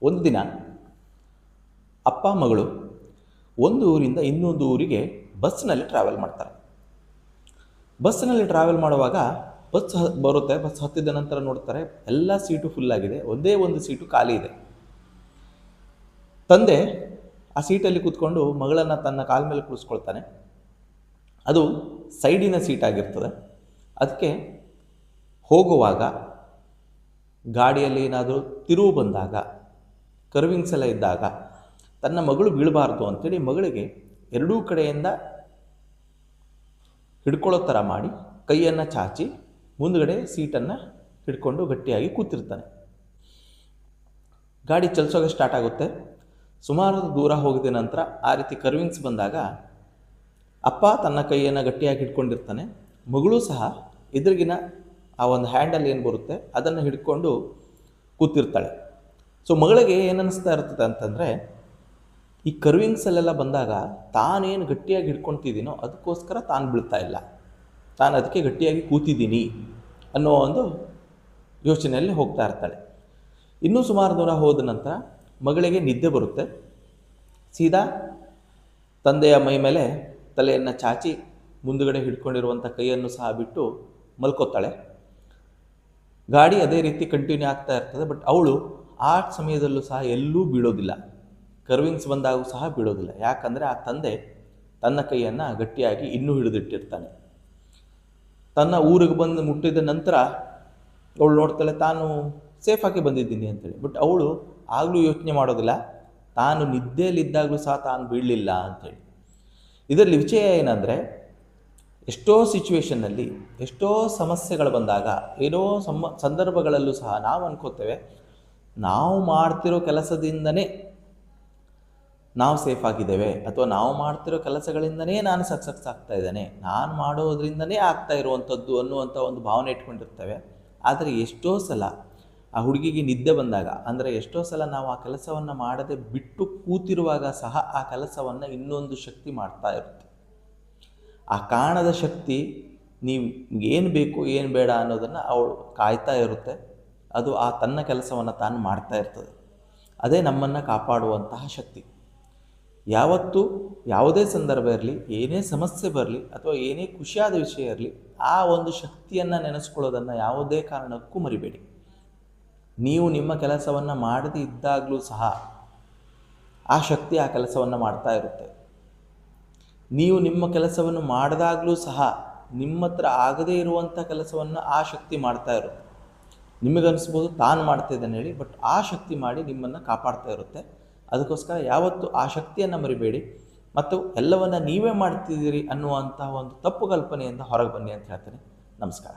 ಒಂದು ದಿನ ಅಪ್ಪ ಮಗಳು ಒಂದು ಊರಿಂದ ಇನ್ನೊಂದು ಊರಿಗೆ ಬಸ್ನಲ್ಲಿ ಟ್ರಾವೆಲ್ ಮಾಡ್ತಾರೆ. ಬಸ್ನಲ್ಲಿ ಟ್ರಾವೆಲ್ ಮಾಡುವಾಗ ಬರುತ್ತೆ. ಬಸ್ ಹತ್ತಿದ ನಂತರ ನೋಡ್ತಾರೆ ಎಲ್ಲ ಸೀಟು ಫುಲ್ಲಾಗಿದೆ, ಒಂದೇ ಒಂದು ಸೀಟು ಖಾಲಿ ಇದೆ. ತಂದೆ ಆ ಸೀಟಲ್ಲಿ ಕೂತ್ಕೊಂಡು ಮಗಳನ್ನು ತನ್ನ ಕಾಲ ಮೇಲೆ ಕೂರಿಸ್ಕೊಳ್ತಾನೆ. ಅದು ಸೈಡಿನ ಸೀಟ್ ಆಗಿರ್ತದೆ. ಅದಕ್ಕೆ ಹೋಗುವಾಗ ಗಾಡಿಯಲ್ಲಿ ಏನಾದರೂ ತಿರುವು ಬಂದಾಗ, ಕರ್ವಿಂಗ್ಸ್ ಎಲ್ಲ ಇದ್ದಾಗ ತನ್ನ ಮಗಳು ಬೀಳಬಾರ್ದು ಅಂತೇಳಿ ಮಗಳಿಗೆ ಎರಡೂ ಕಡೆಯಿಂದ ಹಿಡ್ಕೊಳ್ಳೋ ಥರ ಮಾಡಿ ಕೈಯನ್ನು ಚಾಚಿ ಮುಂದುಗಡೆ ಸೀಟನ್ನು ಹಿಡ್ಕೊಂಡು ಗಟ್ಟಿಯಾಗಿ ಕೂತಿರ್ತಾನೆ. ಗಾಡಿ ಚಲಿಸೋಕೆ ಸ್ಟಾರ್ಟ್ ಆಗುತ್ತೆ. ಸುಮಾರು ದೂರ ಹೋಗಿದ ನಂತರ ಆ ರೀತಿ ಕರ್ವಿಂಗ್ಸ್ ಬಂದಾಗ ಅಪ್ಪ ತನ್ನ ಕೈಯನ್ನು ಗಟ್ಟಿಯಾಗಿ ಹಿಡ್ಕೊಂಡಿರ್ತಾನೆ, ಮಗಳು ಸಹ ಎದುರಿಗಿನ ಆ ಒಂದು ಹ್ಯಾಂಡಲ್ ಏನು ಬರುತ್ತೆ ಅದನ್ನು ಹಿಡ್ಕೊಂಡು ಕೂತಿರ್ತಾಳೆ. ಸೊ ಮಗಳಿಗೆ ಏನನ್ನಿಸ್ತಾ ಇರ್ತದೆ ಅಂತಂದರೆ, ಈ ಕರ್ವಿಂಗ್ಸಲ್ಲೆಲ್ಲ ಬಂದಾಗ ತಾನೇನು ಗಟ್ಟಿಯಾಗಿ ಹಿಡ್ಕೊತಿದ್ದೀನೋ ಅದಕ್ಕೋಸ್ಕರ ತಾನು ಬೀಳ್ತಾ ಇಲ್ಲ, ತಾನು ಅದಕ್ಕೆ ಗಟ್ಟಿಯಾಗಿ ಕೂತಿದ್ದೀನಿ ಅನ್ನೋ ಒಂದು ಯೋಚನೆಯಲ್ಲಿ ಹೋಗ್ತಾ ಇರ್ತಾಳೆ. ಇನ್ನೂ ಸುಮಾರು ದೂರ ಹೋದ ನಂತರ ಮಗಳಿಗೆ ನಿದ್ದೆ ಬರುತ್ತೆ. ಸೀದಾ ತಂದೆಯ ಮೈ ಮೇಲೆ ತಲೆಯನ್ನು ಚಾಚಿ ಮುಂದುಗಡೆ ಹಿಡ್ಕೊಂಡಿರುವಂಥ ಕೈಯನ್ನು ಸಹ ಬಿಟ್ಟು ಮಲ್ಕೋತಾಳೆ. ಗಾಡಿ ಅದೇ ರೀತಿ ಕಂಟಿನ್ಯೂ ಆಗ್ತಾ ಇರ್ತದೆ. ಬಟ್ ಅವಳು ಆ ಸಮಯದಲ್ಲೂ ಸಹ ಎಲ್ಲೂ ಬೀಳೋದಿಲ್ಲ, ಕರ್ವಿಂಗ್ಸ್ ಬಂದಾಗೂ ಸಹ ಬೀಳೋದಿಲ್ಲ. ಯಾಕಂದರೆ ಆ ತಂದೆ ತನ್ನ ಕೈಯನ್ನು ಗಟ್ಟಿಯಾಗಿ ಇನ್ನೂ ಹಿಡಿದಿಟ್ಟಿರ್ತಾನೆ. ತನ್ನ ಊರಿಗೆ ಬಂದು ಮುಟ್ಟಿದ ನಂತರ ಅವಳು ನೋಡ್ತಾಳೆ ತಾನು ಸೇಫಾಗಿ ಬಂದಿದ್ದೀನಿ ಅಂತೇಳಿ. ಬಟ್ ಅವಳು ಆಗಲೂ ಯೋಚನೆ ಮಾಡೋದಿಲ್ಲ, ತಾನು ನಿದ್ದೆಯಲ್ಲಿದ್ದಾಗಲೂ ಸಹ ತಾನು ಬೀಳಲಿಲ್ಲ ಅಂಥೇಳಿ. ಇದರಲ್ಲಿ ವಿಷಯ ಏನಂದರೆ, ಎಷ್ಟೋ ಸಿಚುವೇಷನ್ನಲ್ಲಿ ಎಷ್ಟೋ ಸಮಸ್ಯೆಗಳು ಬಂದಾಗ ಏನೋ ಸಂದರ್ಭಗಳಲ್ಲೂ ಸಹ ನಾವು ಅನ್ಕೋತೇವೆ ನಾವು ಮಾಡ್ತಿರೋ ಕೆಲಸದಿಂದನೇ ನಾವು ಸೇಫ್ ಆಗಿದ್ದೇವೆ, ಅಥವಾ ನಾವು ಮಾಡ್ತಿರೋ ಕೆಲಸಗಳಿಂದನೇ ನಾನು ಸಕ್ಸಸ್ ಆಗ್ತಾ ಇದ್ದೇನೆ, ನಾನು ಮಾಡೋದ್ರಿಂದನೇ ಆಗ್ತಾ ಇರುವಂಥದ್ದು ಅನ್ನುವಂಥ ಒಂದು ಭಾವನೆ ಇಟ್ಕೊಂಡಿರ್ತೇವೆ. ಆದರೆ ಎಷ್ಟೋ ಸಲ ಆ ಹುಡುಗಿಗೆ ನಿದ್ದೆ ಬಂದಾಗ, ಅಂದರೆ ಎಷ್ಟೋ ಸಲ ನಾವು ಆ ಕೆಲಸವನ್ನು ಮಾಡದೆ ಬಿಟ್ಟು ಕೂತಿರುವಾಗ ಸಹ ಆ ಕೆಲಸವನ್ನು ಇನ್ನೊಂದು ಶಕ್ತಿ ಮಾಡ್ತಾ ಇರುತ್ತೆ. ಆ ಕಾಣದ ಶಕ್ತಿ ನೀವು ಏನು ಬೇಕು ಏನು ಬೇಡ ಅನ್ನೋದನ್ನು ಅವಳು ಕಾಯ್ತಾ ಇರುತ್ತೆ. ಅದು ಆ ತನ್ನ ಕೆಲಸವನ್ನು ತಾನು ಮಾಡ್ತಾ ಇರ್ತದೆ. ಅದೇ ನಮ್ಮನ್ನು ಕಾಪಾಡುವಂತಹ ಶಕ್ತಿ. ಯಾವತ್ತೂ ಯಾವುದೇ ಸಂದರ್ಭ ಇರಲಿ, ಏನೇ ಸಮಸ್ಯೆ ಬರಲಿ ಅಥವಾ ಏನೇ ಖುಷಿಯಾದ ವಿಷಯ ಇರಲಿ, ಆ ಒಂದು ಶಕ್ತಿಯನ್ನು ನೆನೆಸ್ಕೊಳ್ಳೋದನ್ನು ಯಾವುದೇ ಕಾರಣಕ್ಕೂ ಮರಿಬೇಡಿ. ನೀವು ನಿಮ್ಮ ಕೆಲಸವನ್ನು ಮಾಡದೇ ಇದ್ದಾಗಲೂ ಸಹ ಆ ಶಕ್ತಿ ಆ ಕೆಲಸವನ್ನು ಮಾಡ್ತಾ ಇರುತ್ತೆ. ನೀವು ನಿಮ್ಮ ಕೆಲಸವನ್ನು ಮಾಡಿದಾಗಲೂ ಸಹ ನಿಮ್ಮ ಹತ್ರ ಆಗದೇ ಇರುವಂಥ ಕೆಲಸವನ್ನು ಆ ಶಕ್ತಿ ಮಾಡ್ತಾ ಇರುತ್ತೆ. ನಿಮಗನ್ನಿಸ್ಬೋದು ತಾನು ಮಾಡ್ತಾಯಿದ್ದಾನೆ ಹೇಳಿ, ಬಟ್ ಆ ಶಕ್ತಿ ಮಾಡಿ ನಿಮ್ಮನ್ನು ಕಾಪಾಡ್ತಾ ಇರುತ್ತೆ. ಅದಕ್ಕೋಸ್ಕರ ಯಾವತ್ತೂ ಆ ಶಕ್ತಿಯನ್ನು ಮರಿಬೇಡಿ. ಮತ್ತು ಎಲ್ಲವನ್ನು ನೀವೇ ಮಾಡ್ತಿದ್ದೀರಿ ಅನ್ನುವಂಥ ಒಂದು ತಪ್ಪು ಕಲ್ಪನೆಯಿಂದ ಹೊರಗೆ ಬನ್ನಿ ಅಂತ ಹೇಳ್ತೇನೆ. ನಮಸ್ಕಾರ.